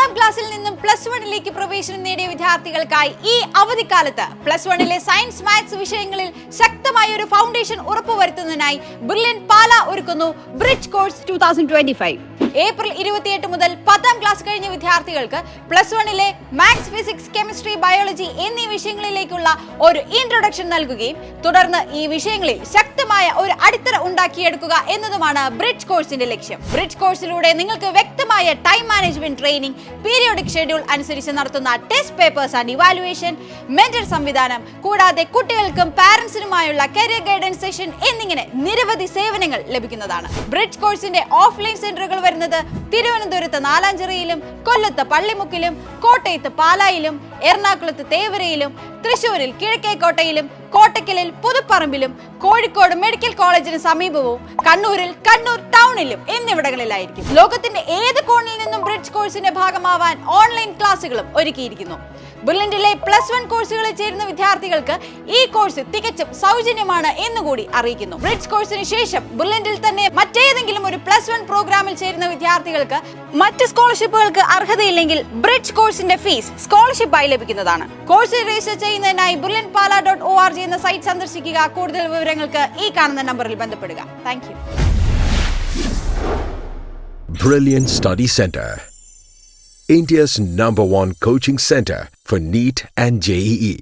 10ാം ക്ലാസ്സിൽ നിന്നും +1ലേക്ക് പ്രവേശനം നേടിയ വിദ്യാർത്ഥികൾക്കായി ഈ അവധിക്കാലത്ത് +1ലെ സയൻസ് മാത്സ് വിഷയങ്ങളിൽ ശക്തമായ ഒരു ഫൗണ്ടേഷൻ ഉറപ്പുവരുത്തുന്നതിനായി ബ്രില്യന്റ് പാല ഒരുക്കുന്നു ബ്രിഡ്ജ് കോഴ്സ് 2025. ഏപ്രിൽ 28 മുതൽ 10ാം ക്ലാസ് കഴിഞ്ഞ വിദ്യാർത്ഥികൾക്ക് +1ലെ മാത്സ്, ഫിസിക്സ്, കെമിസ്ട്രി, ബയോളജി എന്നീ വിഷയങ്ങളിലേക്കുള്ള ഒരു ഇൻട്രൊഡക്ഷൻ നൽകുകയും തുടർന്ന് ഈ വിഷയങ്ങളിൽ ശക്തമായ ഒരു അടിത്തറ ഉണ്ടാക്കിയെടുക്കുക എന്നതുമാണ് ബ്രിഡ്ജ് കോഴ്സിന്റെ ലക്ഷ്യം. ബ്രിഡ്ജ് കോഴ്സിലൂടെ നിങ്ങൾക്ക് വ്യക്തമായ time management training, periodic schedule അനുസരിച്ച് നടത്തുന്ന test papers and evaluation, mentor സംവിധാനം, കൂടാതെ കുട്ടികൾക്കും പാരന്റ്സിനുമായുള്ള കരിയർ ഗൈഡൻസ് സെഷൻ എന്നിങ്ങനെ നിരവധി സേവനങ്ങൾ ലഭിക്കുന്നതാണ്. ബ്രിഡ്ജ് കോഴ്സിന്റെ ഓഫ്ലൈൻ സെന്ററുകൾ വരുന്നത് തിരുവനന്തപുരത്ത് നാലാഞ്ചിറയിലും, കൊല്ലത്ത് പള്ളിമുക്കിലും, കോട്ടയത്ത് പാലായിലും, എറണാകുളത്ത് തേവരയിലും, തൃശൂരിൽ കിഴക്കേക്കോട്ടയിലും, കോട്ടക്കലിൽ പുതുപ്പറമ്പിലും, കോഴിക്കോട് മെഡിക്കൽ കോളേജിന് സമീപവും, കണ്ണൂരിൽ കണ്ണൂർ ടൗണിലും എന്നിവിടങ്ങളിലായിരിക്കും. ലോകത്തിന്റെ ഏത് കോണിൽ നിന്നും ബ്രിഡ്ജ് കോഴ്സിന്റെ ഭാഗമാവാൻ ഓൺലൈൻ ക്ലാസുകളും ഒരുക്കിയിരിക്കുന്നു. ബ്രില്യന്റിലെ +1 കോഴ്സുകളിൽ ചേരുന്ന വിദ്യാർത്ഥികൾക്ക് ഈ കോഴ്സ് തികച്ചും സൗജന്യമാണ് എന്നുകൂടി അറിയിക്കുന്നു. ബ്രിഡ്ജ് കോഴ്സിന് ശേഷം ബ്രില്യന്റിൽ തന്നെ മറ്റേതെങ്കിലും ഒരു +1 പ്രോഗ്രാമിൽ ചേരുന്ന വിദ്യാർത്ഥികൾക്ക് മറ്റ് സ്കോളർഷിപ്പുകൾക്ക് അർഹതയില്ലെങ്കിൽ ബ്രിഡ്ജ് കോഴ്സിന്റെ ഫീസ് സ്കോളർഷിപ്പായി ലഭിക്കുന്നതാണ്. കോഴ്സ് രജിസ്റ്റർ ചെയ്യുന്നതിനായി brilliantpala.org എന്ന സൈറ്റ് സന്ദർശിക്കുക. കൂടുതൽ വിവരങ്ങൾക്ക് ഈ കാണുന്ന നമ്പറിൽ ബന്ധപ്പെടുക. Thank you. Brilliant Study Center, India's #1 coaching center for NEET and JEE.